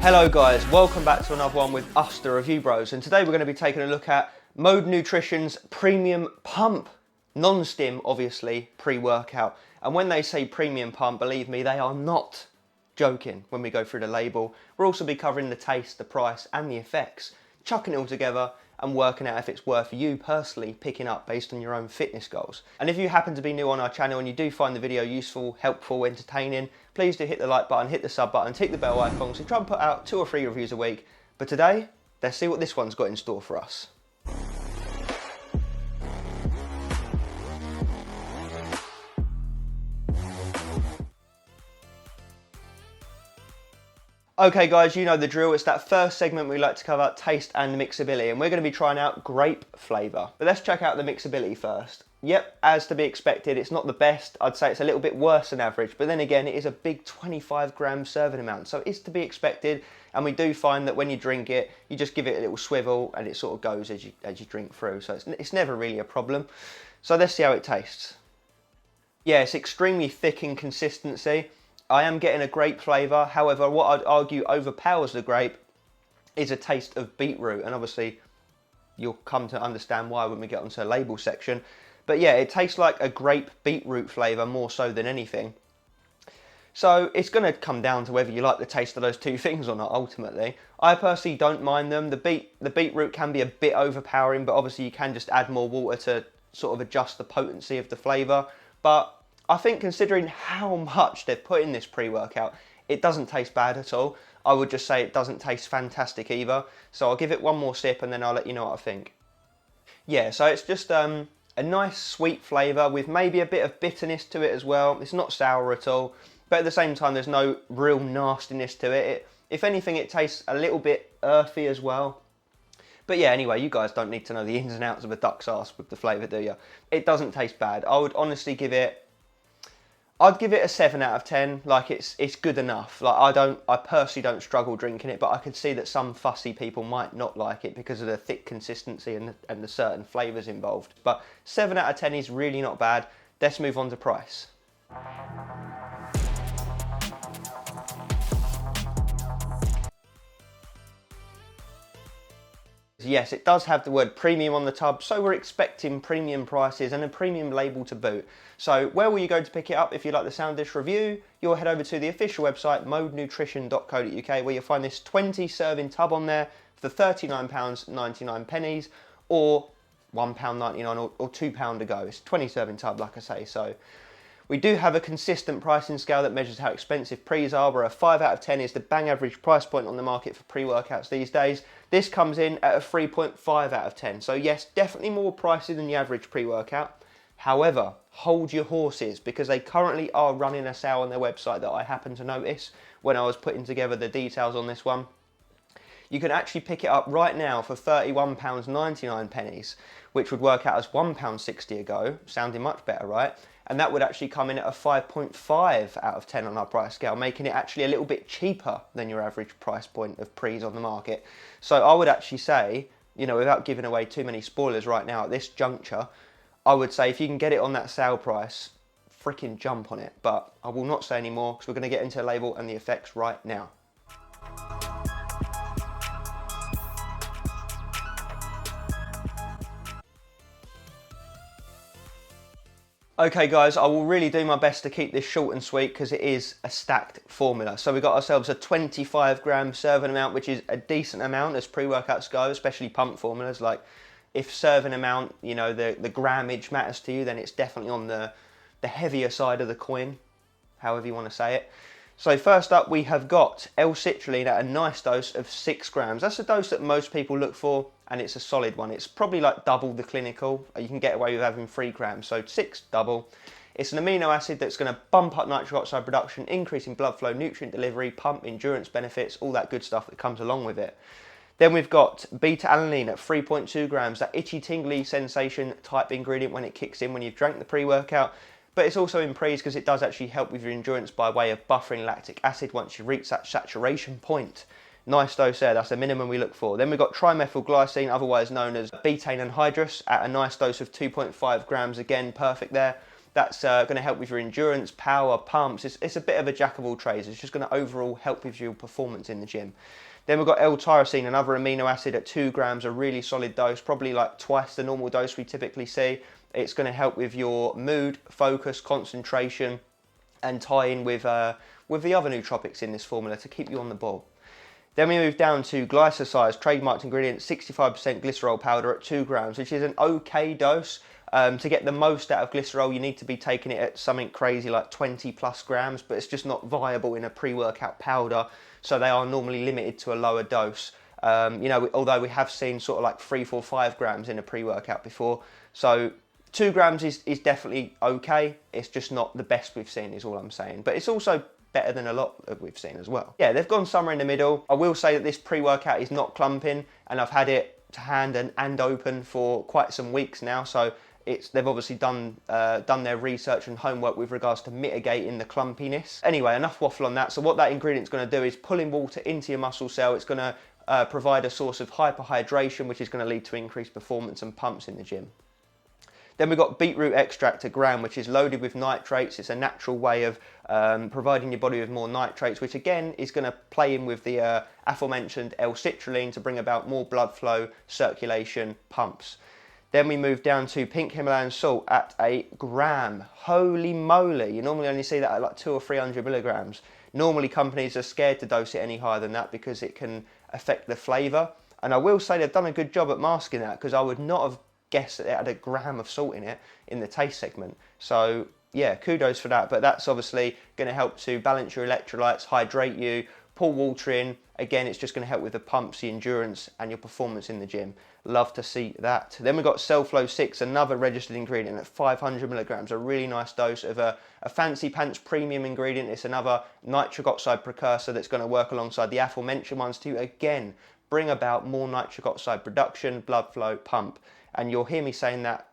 Hello guys, welcome back to another one with us, the Review Bros, and today we're going to be taking a look at Mode Nutrition's Premium Pump. Non-stim, obviously, pre-workout. And when they say Premium Pump, believe me, they are not joking when we go through the label. We'll also be covering the taste, the price, and the effects, chucking it all together and working out if it's worth you personally picking up based on your own fitness goals. And if you happen to be new on our channel and you do find the video useful, helpful, entertaining, please do hit the like button, hit the sub button, tick the bell icon. So we try and put out 2 or 3 reviews a week. But today, let's see what this one's got in store for us. Okay guys, you know the drill. It's that first segment we like to cover, taste and mixability, and we're going to be trying out grape flavour. But let's check out the mixability first. Yep, as to be expected, it's not the best. I'd say it's a little bit worse than average, but then again, it is a big 25-gram serving amount, so it's to be expected. And we do find that when you drink it, you just give it a little swivel and it sort of goes as you drink through, so it's never really a problem. So let's see how it tastes. Yeah, it's extremely thick in consistency. I am getting a grape flavour, however, what I'd argue overpowers the grape is a taste of beetroot, and obviously you'll come to understand why when we get onto the label section. But yeah, it tastes like a grape beetroot flavour more so than anything. So it's going to come down to whether you like the taste of those two things or not, ultimately. I personally don't mind them. The beetroot can be a bit overpowering, but obviously you can just add more water to sort of adjust the potency of the flavour. But I think considering how much they've put in this pre-workout, it doesn't taste bad at all. I would just say it doesn't taste fantastic either. So I'll give it one more sip and then I'll let you know what I think. Yeah, so it's just a nice sweet flavour with maybe a bit of bitterness to it as well. It's not sour at all, but at the same time there's no real nastiness to it. If anything, it tastes a little bit earthy as well. But yeah, anyway, you guys don't need to know the ins and outs of a duck's arse with the flavour, do you? It doesn't taste bad. I would honestly I'd give it a 7 out of 10. Like it's good enough. Like I personally don't struggle drinking it, but I could see that some fussy people might not like it because of the thick consistency and the certain flavours involved. But 7 out of 10 is really not bad. Let's move on to price. Yes, it does have the word premium on the tub, so we're expecting premium prices and a premium label to boot. So where will you go to pick it up if you like the sound of this review? You'll head over to the official website modenutrition.co.uk, where you'll find this 20 serving tub on there for £39.99 or £1.99 or £2 to go. It's 20 serving tub, like I say. So we do have a consistent pricing scale that measures how expensive pre's are, where a 5 out of 10 is the bang average price point on the market for pre-workouts these days. This comes in at a 3.5 out of 10. So yes, definitely more pricey than the average pre-workout. However, hold your horses, because they currently are running a sale on their website that I happened to notice when I was putting together the details on this one. You can actually pick it up right now for £31.99, which would work out as £1.60 a go, sounding much better, right? And that would actually come in at a 5.5 out of 10 on our price scale, making it actually a little bit cheaper than your average price point of pre's on the market. So I would actually say, you know, without giving away too many spoilers right now at this juncture, I would say if you can get it on that sale price, freaking jump on it. But I will not say any more because we're going to get into the label and the effects right now. Okay guys, I will really do my best to keep this short and sweet because it is a stacked formula. So we got ourselves a 25-gram serving amount, which is a decent amount as pre-workouts go, especially pump formulas. Like if serving amount, you know, the grammage matters to you, then it's definitely on the heavier side of the coin, however you want to say it. So first up, we have got L-citrulline at a nice dose of 6 grams. That's a dose that most people look for, and it's a solid one. It's probably like double the clinical. You can get away with having 3 grams, so 6 double. It's an amino acid that's going to bump up nitric oxide production, increasing blood flow, nutrient delivery, pump endurance benefits, all that good stuff that comes along with it. Then we've got beta-alanine at 3.2 grams, that itchy tingly sensation type ingredient when it kicks in when you've drank the pre-workout. But it's also in pre's because it does actually help with your endurance by way of buffering lactic acid once you reach that saturation point. Nice dose there, that's the minimum we look for. Then we've got trimethylglycine, otherwise known as betaine anhydrous, at a nice dose of 2.5 grams, again perfect there. That's going to help with your endurance, power, pumps. It's a bit of a jack of all trades. It's just going to overall help with your performance in the gym. Then we've got L-tyrosine, another amino acid at 2 grams, a really solid dose, probably like twice the normal dose we typically see. It's going to help with your mood, focus, concentration, and tie in with the other nootropics in this formula to keep you on the ball. Then we move down to glycosides, trademarked ingredient, 65% glycerol powder at 2 grams, which is an okay dose. To get the most out of glycerol, you need to be taking it at something crazy like 20 plus grams, but it's just not viable in a pre-workout powder, so they are normally limited to a lower dose. You know, although we have seen sort of like 3, 4, 5 grams in a pre-workout before, so 2 grams is definitely okay. It's just not the best we've seen, is all I'm saying. But it's also better than a lot that we've seen as well. Yeah, they've gone somewhere in the middle. I will say that this pre-workout is not clumping, and I've had it to hand and open for quite some weeks now, so they've obviously done their research and homework with regards to mitigating the clumpiness. Anyway, enough waffle on that. So what that ingredient's going to do is pulling water into your muscle cell. It's going to provide a source of hyperhydration, which is going to lead to increased performance and pumps in the gym. Then we've got beetroot extract, a gram, which is loaded with nitrates. It's a natural way of providing your body with more nitrates, which again is going to play in with the aforementioned L-citrulline to bring about more blood flow, circulation, pumps. Then we move down to pink Himalayan salt at a gram. Holy moly, you normally only see that at like 200 or 300 milligrams. Normally companies are scared to dose it any higher than that because it can affect the flavour. And I will say they've done a good job at masking that, because I would not have guessed that it had a gram of salt in it in the taste segment. So yeah, kudos for that. But that's obviously going to help to balance your electrolytes, hydrate you, pull water in. Again, it's just going to help with the pumps, the endurance, and your performance in the gym. Love to see that. Then we've got Cellflow 6, another registered ingredient at 500 milligrams, a really nice dose of a fancy pants premium ingredient. It's another nitric oxide precursor that's going to work alongside the aforementioned ones to, again, bring about more nitric oxide production, blood flow, pump. And you'll hear me saying that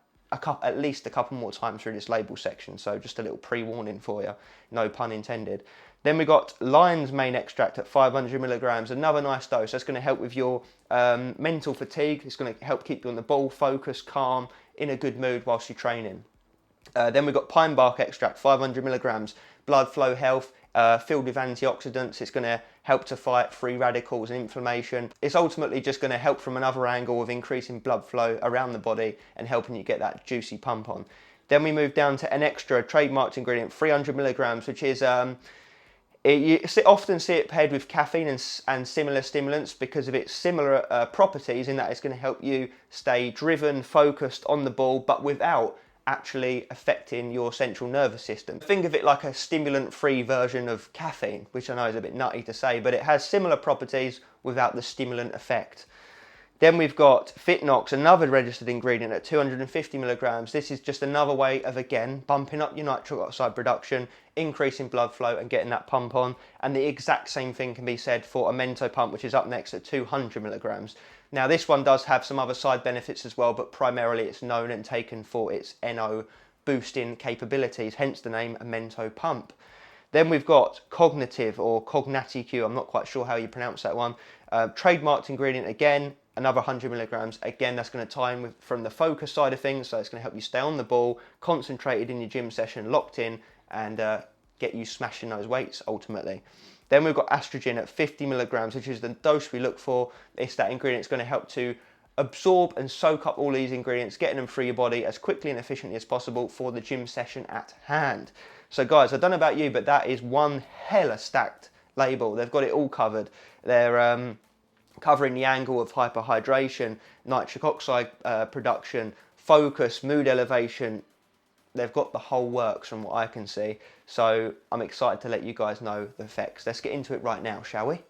at least a couple more times through this label section, so just a little pre-warning for you, no pun intended. Then we've got lion's mane extract at 500 milligrams, another nice dose. That's going to help with your mental fatigue. It's going to help keep you on the ball, focused, calm, in a good mood whilst you're training. Then we've got pine bark extract, 500 milligrams, blood flow health, filled with antioxidants. It's going to help to fight free radicals and inflammation. It's ultimately just going to help from another angle of increasing blood flow around the body and helping you get that juicy pump on. Then we move down to an extra trademarked ingredient, 300 milligrams, which is you often see it paired with caffeine and similar stimulants because of its similar properties, in that it's going to help you stay driven, focused, on the ball, but without actually affecting your central nervous system. Think of it like a stimulant-free version of caffeine, which I know is a bit nutty to say, but it has similar properties without the stimulant effect. Then we've got Fitnox, another registered ingredient at 250 milligrams. This is just another way of, again, bumping up your nitric oxide production, increasing blood flow and getting that pump on. And the exact same thing can be said for a Mento pump, which is up next at 200 milligrams. Now this one does have some other side benefits as well, but primarily it's known and taken for its NO boosting capabilities, hence the name a Mento pump. Then we've got Cognitive, or Cognati-Q, I'm not quite sure how you pronounce that one. Trademarked ingredient again, another 100 milligrams. Again, that's going to tie in from the focus side of things, so it's going to help you stay on the ball, concentrated in your gym session, locked in, and get you smashing those weights ultimately. Then we've got Estrogen at 50 milligrams, which is the dose we look for. It's that ingredient that's going to help to absorb and soak up all these ingredients, getting them through your body as quickly and efficiently as possible for the gym session at hand. So guys, I don't know about you, but that is one hella stacked label. They've got it all covered. They're covering the angle of hyperhydration, nitric oxide production, focus, mood elevation. They've got the whole works from what I can see. So I'm excited to let you guys know the effects. Let's get into it right now, shall we?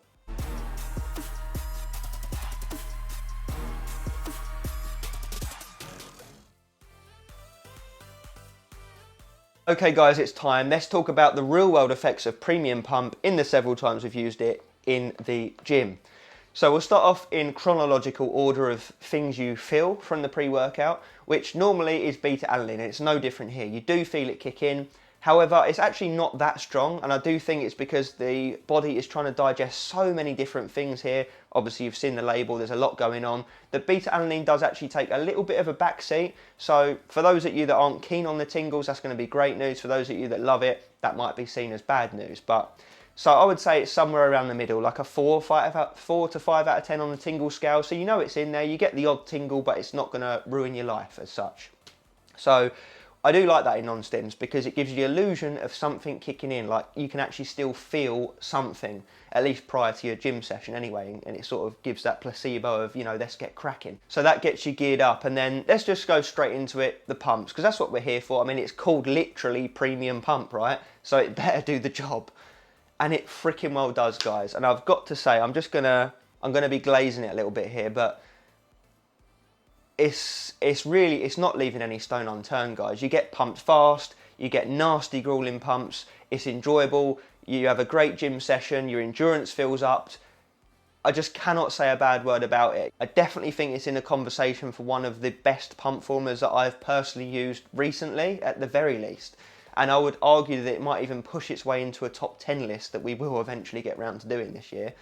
Okay guys, it's time. Let's talk about the real world effects of Premium Pump in the several times we've used it in the gym. So we'll start off in chronological order of things you feel from the pre-workout, which normally is beta-alanine, and it's no different here. You do feel it kick in. However, it's actually not that strong, and I do think it's because the body is trying to digest so many different things here. Obviously, you've seen the label, there's a lot going on. The beta-alanine does actually take a little bit of a backseat, so for those of you that aren't keen on the tingles, that's going to be great news. For those of you that love it, that might be seen as bad news. But so I would say it's somewhere around the middle, like a 4 to 5 out of 10 on the tingle scale. So you know it's in there, you get the odd tingle, but it's not going to ruin your life as such. So I do like that in non-stims because it gives you the illusion of something kicking in, like you can actually still feel something, at least prior to your gym session anyway, and it sort of gives that placebo of, you know, let's get cracking. So that gets you geared up, and then let's just go straight into it, the pumps, because that's what we're here for. I mean, it's called literally premium pump, right? So it better do the job. And it freaking well does, guys. And I've got to say, I'm gonna be glazing it a little bit here, but it's not leaving any stone unturned, guys. You get pumped fast, you get nasty grueling pumps, it's enjoyable, you have a great gym session, your endurance fills up. I just cannot say a bad word about it. I definitely think it's in a conversation for one of the best pump formulas that I've personally used recently, at the very least. And I would argue that it might even push its way into a top 10 list that we will eventually get round to doing this year.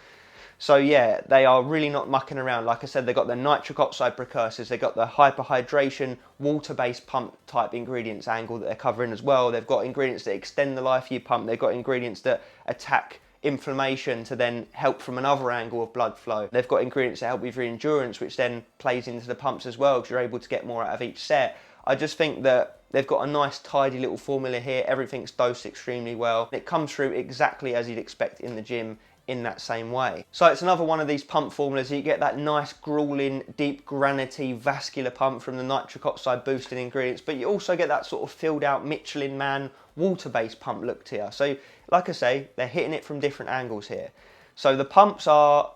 So yeah, they are really not mucking around. Like I said, they've got the nitric oxide precursors, they've got the hyperhydration, water-based pump type ingredients angle that they're covering as well. They've got ingredients that extend the life of your pump. They've got ingredients that attack inflammation to then help from another angle of blood flow. They've got ingredients that help with your endurance, which then plays into the pumps as well, because you're able to get more out of each set. I just think that they've got a nice tidy little formula here. Everything's dosed extremely well. It comes through exactly as you'd expect in the gym, in that same way. So it's another one of these pump formulas. You get that nice grueling, deep granity vascular pump from the nitric oxide boosting ingredients, but you also get that sort of filled out Michelin Man water-based pump look to you. So like I say, they're hitting it from different angles here. So the pumps are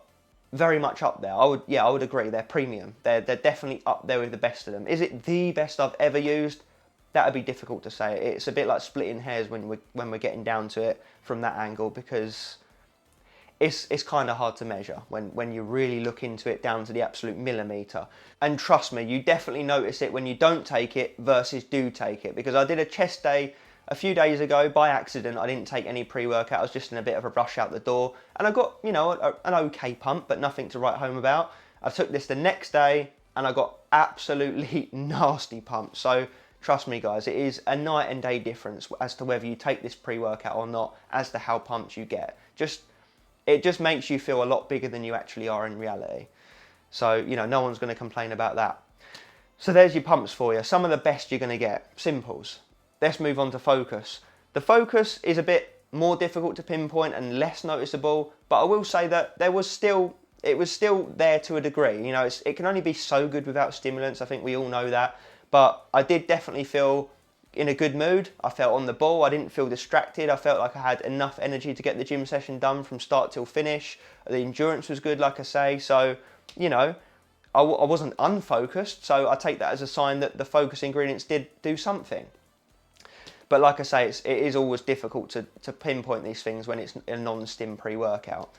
very much up there. I would agree, they're premium. They're definitely up there with the best of them. Is it the best I've ever used? That would be difficult to say. It's a bit like splitting hairs when we're getting down to it from that angle, because it's kind of hard to measure when you really look into it down to the absolute millimetre. And trust me, you definitely notice it when you don't take it versus do take it, because I did a chest day a few days ago by accident. I didn't take any pre-workout, I was just in a bit of a rush out the door, and I got, you know, an okay pump, but nothing to write home about. I took this the next day and I got absolutely nasty pumps. So trust me guys, it is a night and day difference as to whether you take this pre-workout or not, as to how pumped you get. It just makes you feel a lot bigger than you actually are in reality. So, you know, no one's going to complain about that. So there's your pumps for you. Some of the best you're going to get. Simples. Let's move on to focus. The focus is a bit more difficult to pinpoint and less noticeable, but I will say that it was still there to a degree. You know, it can only be so good without stimulants. I think we all know that. But I did definitely feel in a good mood. I felt on the ball. I didn't feel distracted. I felt like I had enough energy to get the gym session done from start till finish. The endurance was good, like I say. So, you know, I wasn't unfocused. So I take that as a sign that the focus ingredients did do something. But like I say, it is always difficult to pinpoint these things when it's a non-stim pre-workout.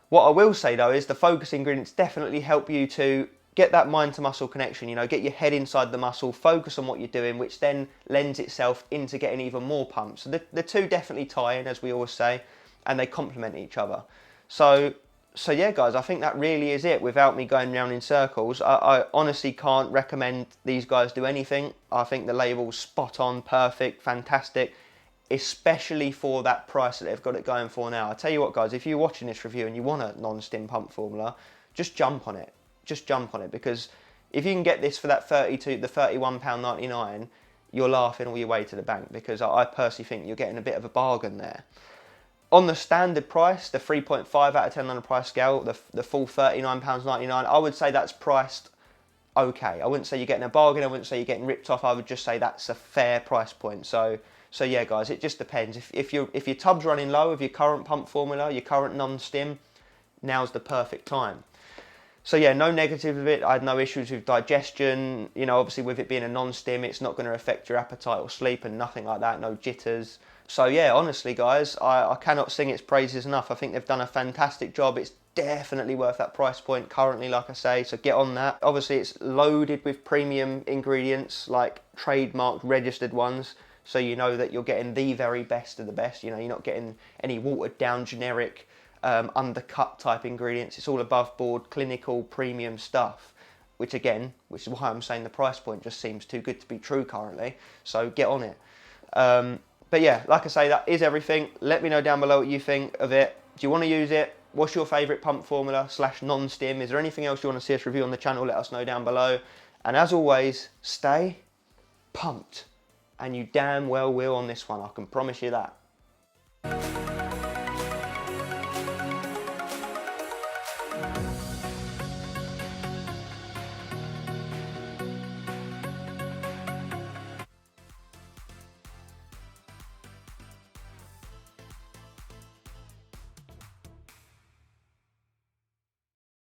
What I will say though is the focus ingredients definitely help you to get that mind to muscle connection, you know, get your head inside the muscle, focus on what you're doing, which then lends itself into getting even more pumps. So the two definitely tie in, as we always say, and they complement each other. So yeah, guys, I think that really is it. Without me going round in circles, I honestly can't recommend these guys do anything. I think the label's spot on, perfect, fantastic, especially for that price that they've got it going for now. I tell you what, guys, if you're watching this review and you want a non-stim pump formula, just jump on it. Just jump on it, because if you can get this for that £31.99, you're laughing all your way to the bank, because I personally think you're getting a bit of a bargain there. On the standard price, the 3.5 out of 10 on the price scale, the full £39.99, I would say that's priced okay. I wouldn't say you're getting a bargain, I wouldn't say you're getting ripped off, I would just say that's a fair price point. So yeah, guys, it just depends. If your tub's running low with your current pump formula, your current non-stim, now's the perfect time. So yeah, no negative of it. I had no issues with digestion. You know, obviously with it being a non-stim, it's not going to affect your appetite or sleep and nothing like that, no jitters. So yeah, honestly guys, I cannot sing its praises enough. I think they've done a fantastic job. It's definitely worth that price point currently, like I say, so get on that. Obviously it's loaded with premium ingredients, like trademarked, registered ones. so you know that you're getting the very best of the best. You know, you're not getting any watered down generic undercut type ingredients. It's all above board, clinical, premium stuff, which again, which is why I'm saying the price point just seems too good to be true currently. So get on it. But yeah, like I say, that is everything. Let me know down below what you think of it. Do you want to use it? What's your favourite pump formula / non-stim? Is there anything else you want to see us review on the channel? Let us know down below. And as always, stay pumped. And you damn well will on this one, I can promise you that.